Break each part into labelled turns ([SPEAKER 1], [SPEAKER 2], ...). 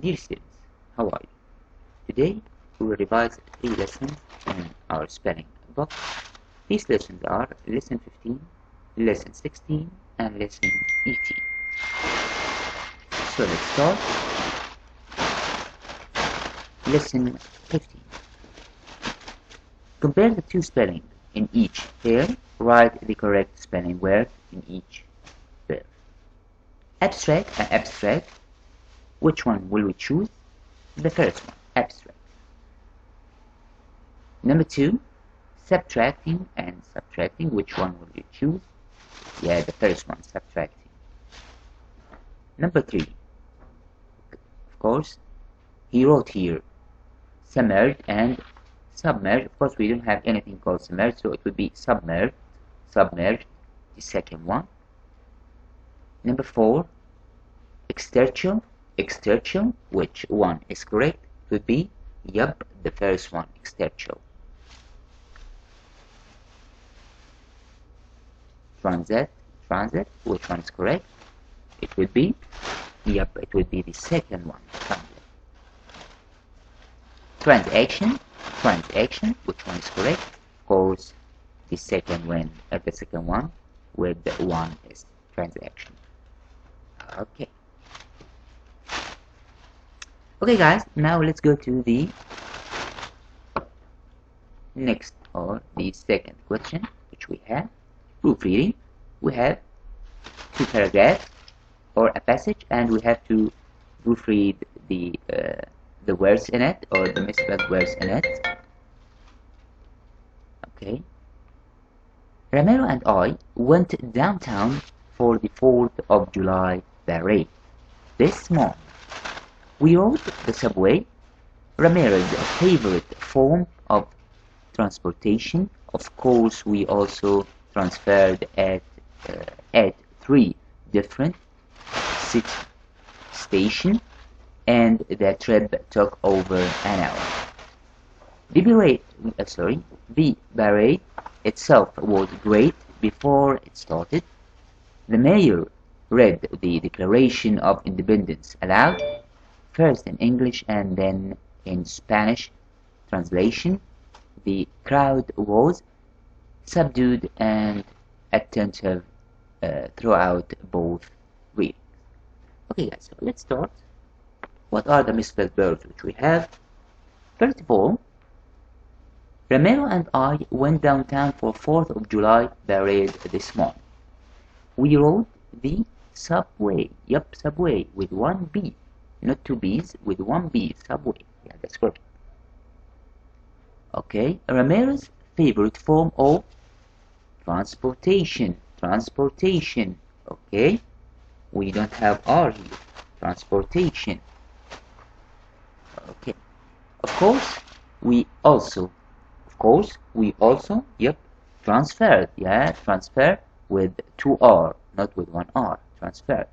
[SPEAKER 1] Dear students, how are you? Today we will revise 3 lessons in our spelling book. These lessons are Lesson 15, Lesson 16, and Lesson 18. So let's start. Lesson 15. Compare the two spellings in each pair. Write the correct spelling word in each pair. Abstract and abstract. Which one will we choose? The first one, abstract. Number 2, subtracting and subtracting. Which one will you choose? Yeah, the first one, subtracting. Number 3, of course, he wrote here submerged and submerged. Of course, we don't have anything called submerged, so it would be submerged, the second one. Number 4, extertial. Which one is correct? It would be, yup, the first one, extertial. Transit, which one is correct? It would be, yup, it would be the second one, transit. Transaction, which one is correct? Of course, the second one with the one is transaction. Okay guys, now let's go to the next, or the second question, which we have proofreading. We have 2 paragraphs or a passage, and we have to proofread the words in it, or the misspelled words in it. Okay. Ramiro and I went downtown for the 4th of July parade this morning. We rode the subway, Ramiro's favorite form of transportation. Of course, we also transferred at 3 different stations, and the trip took over an hour. The parade itself was great before it started. The mayor read the Declaration of Independence aloud, first in English and then in Spanish translation. The crowd was subdued and attentive throughout both readings. Okay guys, so let's start. What are the misspelled verbs which we have? First of all, Ramiro and I went downtown for 4th of July parade this morning. We rode the subway. Yup, subway with 1 B. Not 2 B's, with 1 B, subway. Yeah, that's correct. Okay, Ramiro's favorite form of transportation. Okay, we don't have R here. Transportation. Okay, of course, we also, yep, transferred. Yeah, transfer with 2 R, not with 1 R. Transfer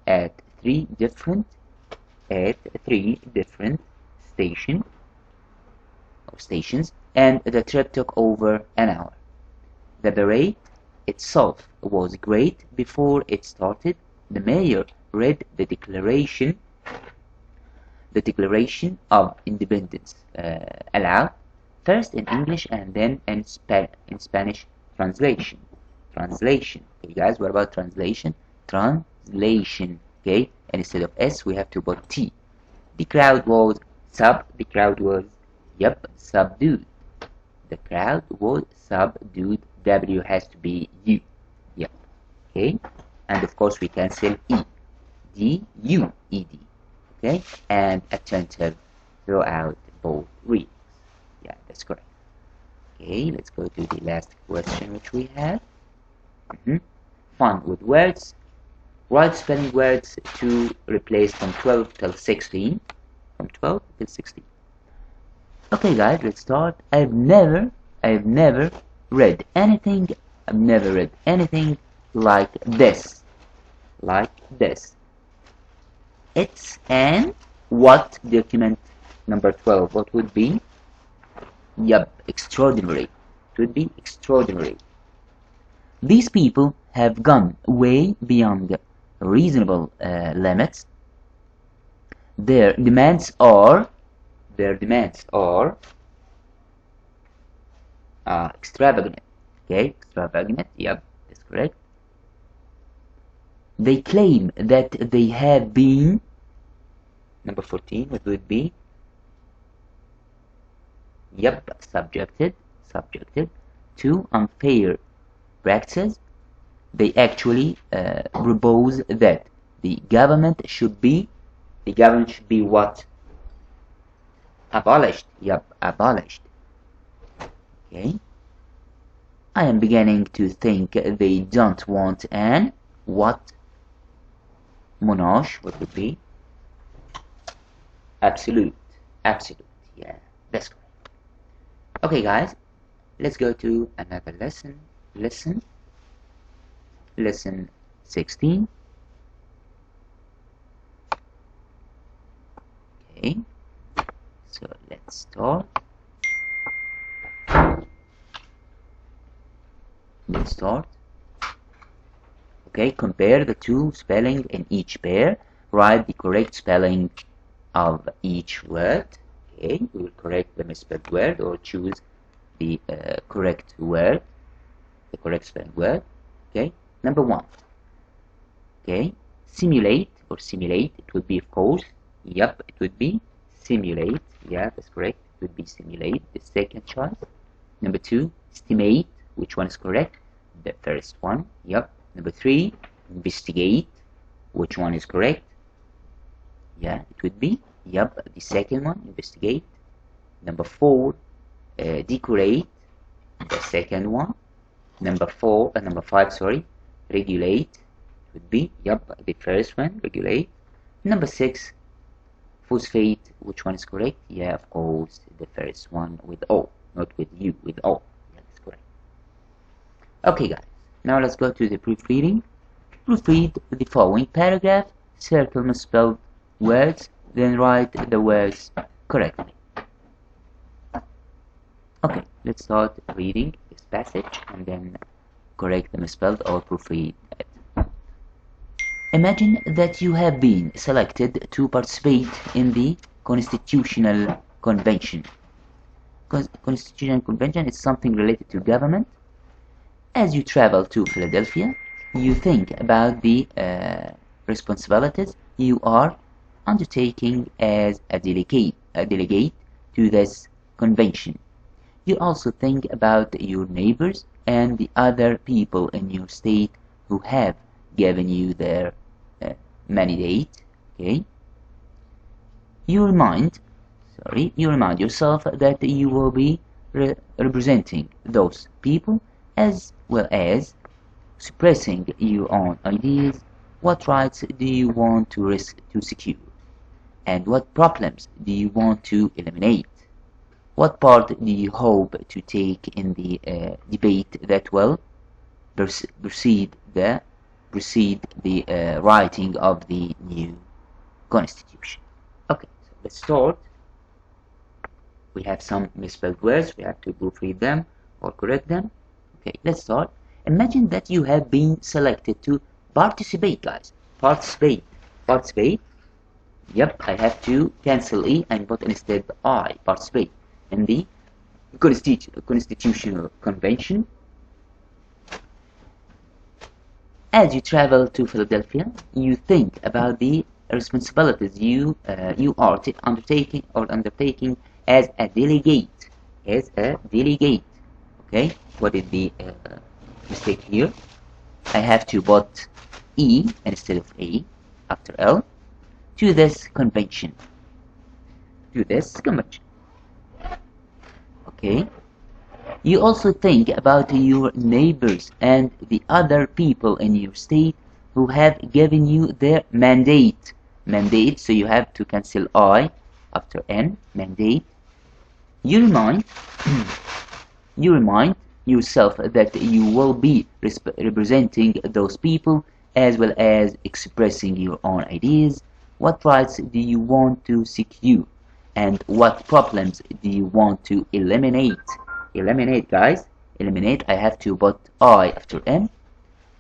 [SPEAKER 1] at 3 different stations, and the trip took over an hour. The parade itself was great before it started. The mayor read the Declaration of Independence aloud, first in English and then in Spanish translation. Okay guys, what about translation? Okay, and instead of S we have to put T. The crowd was subdued. The crowd was subdued. W has to be U. Yep. Okay, and of course we cancel E. D-U-E-D. Okay, and attentive throughout both readings. Yeah, that's correct. Okay, let's go to the last question which we have. Fun with words. Write spelling words to replace from 12 till 16. From 12 till 16. Okay guys, let's start. I've never read anything like this. It's an what document? Number 12. What would be? Yup, extraordinary. It would be extraordinary. These people have gone way beyond reasonable limits. their demands are extravagant. Okay, extravagant. Yep, that's correct. They claim that they have been, number 14, what would it be? Yep, subjected to unfair practices. They actually propose that the government should be what? Abolished. Yep, abolished. Okay. I am beginning to think they don't want an what? Monarch, what would be? Absolute. Yeah, that's correct. Okay, guys, let's go to another lesson. Lesson 16. Okay, so let's start. Okay, compare the two spelling in each pair. Write the correct spelling of each word. Okay, we will correct the misspelled word or choose the correct word, the correct spelled word. Okay, number 1. Okay, simulate, it would be, of course, yep, it would be simulate. Yeah, that's correct, it would be simulate, the second choice. Number 2, estimate, which one is correct? The first one. Yep. Number 3, investigate, which one is correct? Yeah, it would be, yep, the second one, investigate. Number 4, decorate, the second one. Number 5, sorry, regulate, it would be, yep, the first one, regulate. Number 6, phosphate, which one is correct? Yeah, of course, the first one with O, not with U, with O. Yeah, that's correct. Okay, guys, now let's go to the proofreading. Proofread the following paragraph, circle misspelled words, then write the words correctly. Okay, let's start reading this passage and then correct the misspelled or proofread it. Imagine that you have been selected to participate in the Constitutional Convention. Constitutional Convention is something related to government. As you travel to Philadelphia, you think about the responsibilities you are undertaking as a delegate to this convention. You also think about your neighbors and the other people in your state who have given you their mandate. Okay? You remind yourself that you will be representing those people as well as expressing your own ideas. What rights do you want to secure? And what problems do you want to eliminate? What part do you hope to take in the debate that will precede the writing of the new constitution? Okay, so let's start. We have some misspelled words. We have to proofread them or correct them. Okay, let's start. Imagine that you have been selected to participate, guys. Participate. Yep, I have to cancel E and put instead I. Participate in the Constitutional Convention. As you travel to Philadelphia, you think about the responsibilities you are undertaking as a delegate. Okay, what is the mistake here? I have to put E instead of A after L to this convention. Okay. You also think about your neighbors and the other people in your state who have given you their mandate. So you have to cancel I after N. Mandate. You remind yourself that you will be representing those people as well as expressing your own ideas. What rights do you want to secure? And what problems do you want to eliminate? Eliminate, guys. Eliminate, I have to put I after N.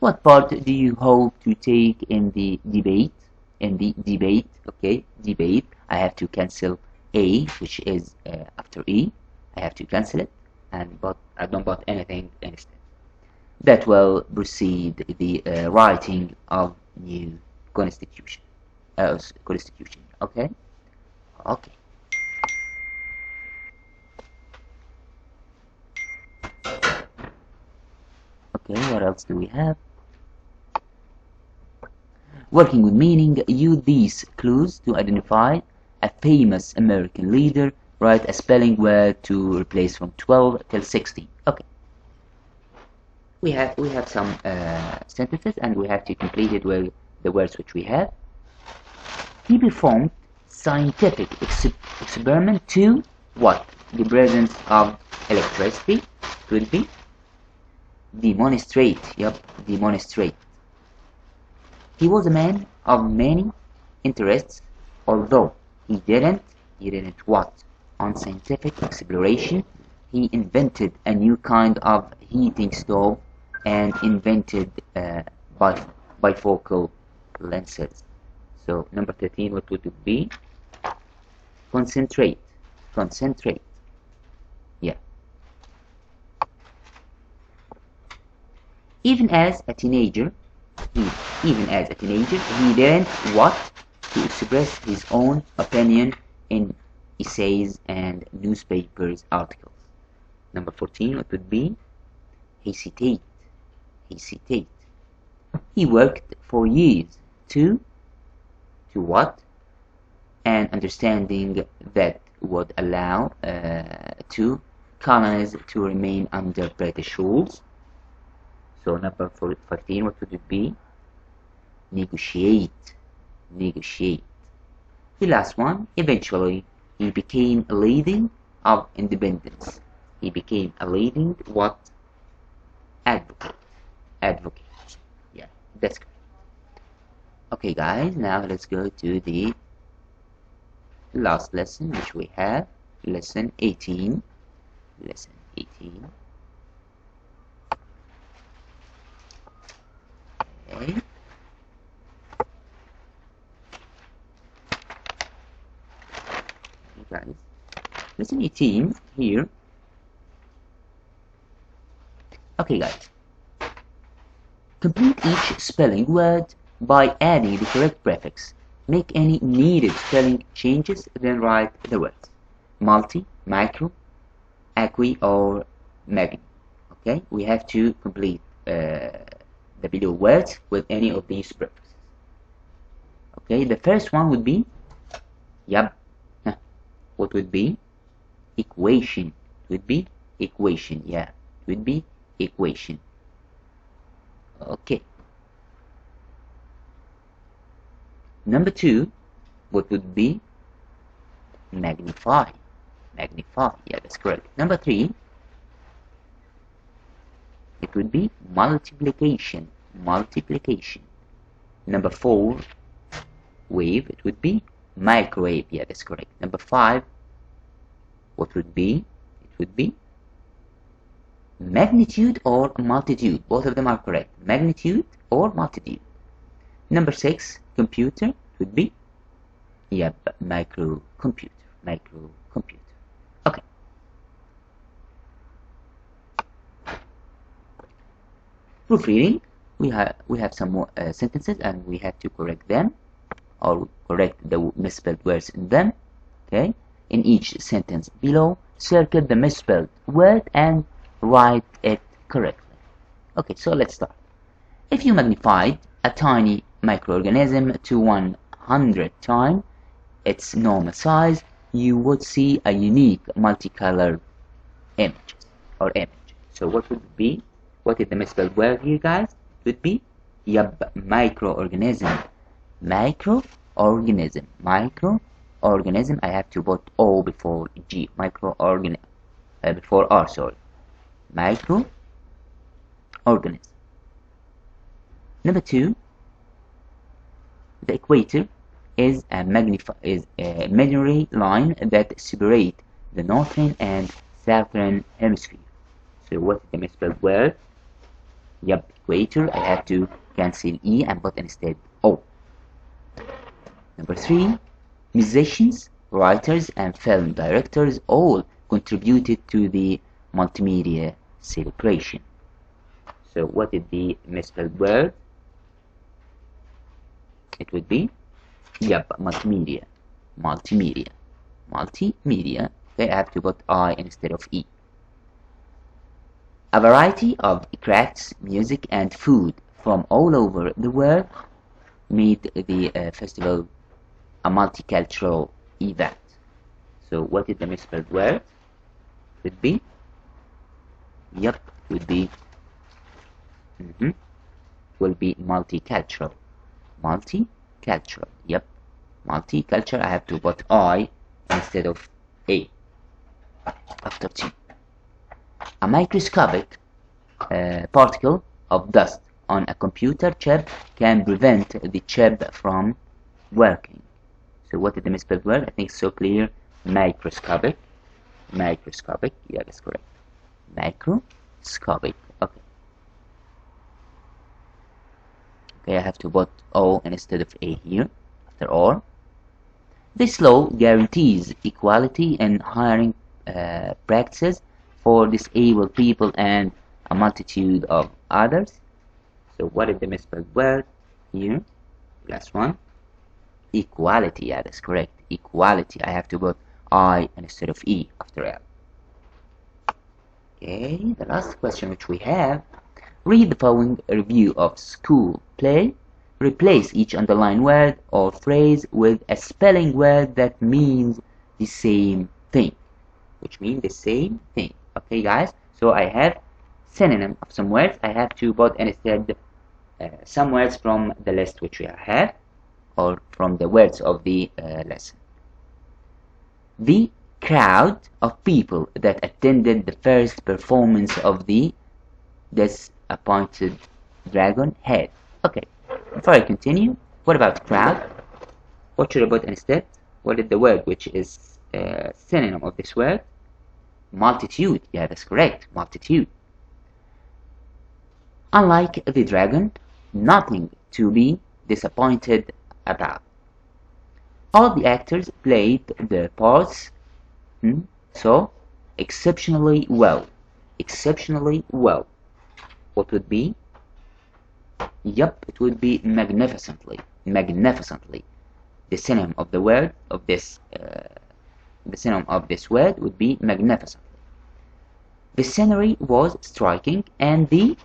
[SPEAKER 1] What part do you hope to take in the debate? in the debate. Okay, debate. I have to cancel A, which is after E. I have to cancel it, and but I don't put anything instead. That will proceed the writing of new constitution. Constitution. Okay. Okay. Okay. What else do we have? Working with meaning, use these clues to identify a famous American leader. Write a spelling word to replace from 12 till 16. Okay. We have some sentences, and we have to complete it with the words which we have. He performed scientific experiment to what? The presence of electricity. Will be demonstrate. Yep, demonstrate. He was a man of many interests, although he didn't what? On scientific exploration, he invented a new kind of heating stove and invented bifocal lenses. So number 13, what would it be? Concentrate. Concentrate. Yeah. Even as a teenager, he didn't what? To express his own opinion in essays and newspapers articles. Number 14, what would be? Hesitate. Hesitate. He worked for years to what? An understanding that would allow to colonies to remain under British rules. So number 14, what would it be? Negotiate. Negotiate. The last one, eventually, he became a leading of independence. He became a leading what? Advocate. Advocate. Yeah, that's good. Okay, guys, now let's go to the last lesson, which we have, lesson 18. Lesson 18. Okay. Guys, lesson 18 here. Okay, guys, complete each spelling word by adding the correct prefix. Make any needed spelling changes, then write the words multi, micro, acqui, or magni. Okay, we have to complete the below words with any of these prefixes. Okay, the first one would be yep. What would be? Equation. It would be equation. Yeah, it would be equation. Okay. Number 2, what would be? Magnify. Magnify. Yeah, that's correct. Number 3, it would be multiplication. Multiplication. Number 4, wave. It would be microwave. Yeah, that's correct. Number 5, what would be? It would be magnitude or multitude. Both of them are correct. Magnitude or multitude. Number 6, computer. It would be yep, microcomputer. Microcomputer. Okay. Proofreading. We have some more sentences, and we have to correct them, or correct the misspelled words in them. Okay, in each sentence below, circle the misspelled word and write it correctly. Okay, so let's start. If you magnified a tiny microorganism to 100 times its normal size, you would see a unique multicolored image or image. So what would it be? What is the misspelled word here, guys? It would be yep, microorganism. Microorganism. Microorganism. I have to put O before G. Microorganism. Before R, sorry. Microorganism. Number 2, the equator is a imaginary line that separates the northern and southern hemisphere. So what is the misspelled word? Yep, equator. I have to cancel E and put instead O. Number 3, musicians, writers, and film directors all contributed to the multimedia celebration. So what is the misspelled word? It would be, yep, multimedia. Multimedia. Multimedia. Okay, I have to put I instead of E. A variety of crafts, music, and food from all over the world made the festival a multicultural event. So what is the misspelled word? Would be, yep, would be will be multicultural. Multicultural, yep. Multicultural, I have to put I instead of A after T. A microscopic particle of dust on a computer chip can prevent the chip from working. So what is the misspelled word? I think it's so clear. Microscopic. Microscopic, yeah, that's correct. Microscopic, okay. Okay, I have to put O instead of A here, after or. This law guarantees equality in hiring practices for disabled people and a multitude of others. So what is the misspelled word here? Last one. Equality, yeah, that's correct. Equality, I have to put I instead of E after L. Okay, the last question which we have. Read the following review of school play. Replace each underlined word or phrase with a spelling word that means the same thing. Which means the same thing. Okay, guys? So I have synonym of some words. I have to put instead some words from the list which we have, or from the words of the lesson. The crowd of people that attended the first performance of the Disappointed Dragon Head. Okay, before I continue, what about crowd? What should I put instead? What is the word which is synonym of this word? Multitude. Yeah, that's correct. Multitude. Unlike the dragon, nothing to be disappointed about. All the actors played their parts so exceptionally well. Exceptionally well. What would be? Yep, it would be magnificently. Magnificently. The synonym of the word of this the synonym of this word would be magnificently. The scenery was striking and the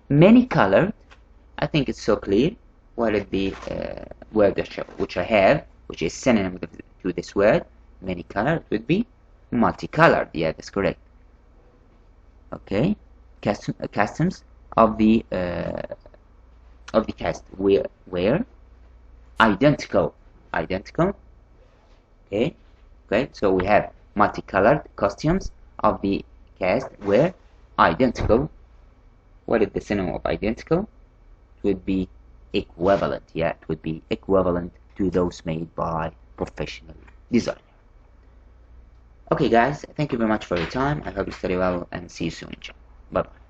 [SPEAKER 1] many-colored, I think it's so clear. What is the word which I have, which is synonym to this word? Many-colored would be multicolored. Yeah, that's correct. Okay, customs of the cast were identical. Identical. Okay. Okay. So we have multicolored costumes of the cast were identical. What is the synonym of identical? It would be equivalent. Yeah, it would be equivalent to those made by professional designer. Okay, guys, thank you very much for your time. I hope you study well and see you soon. Bye bye.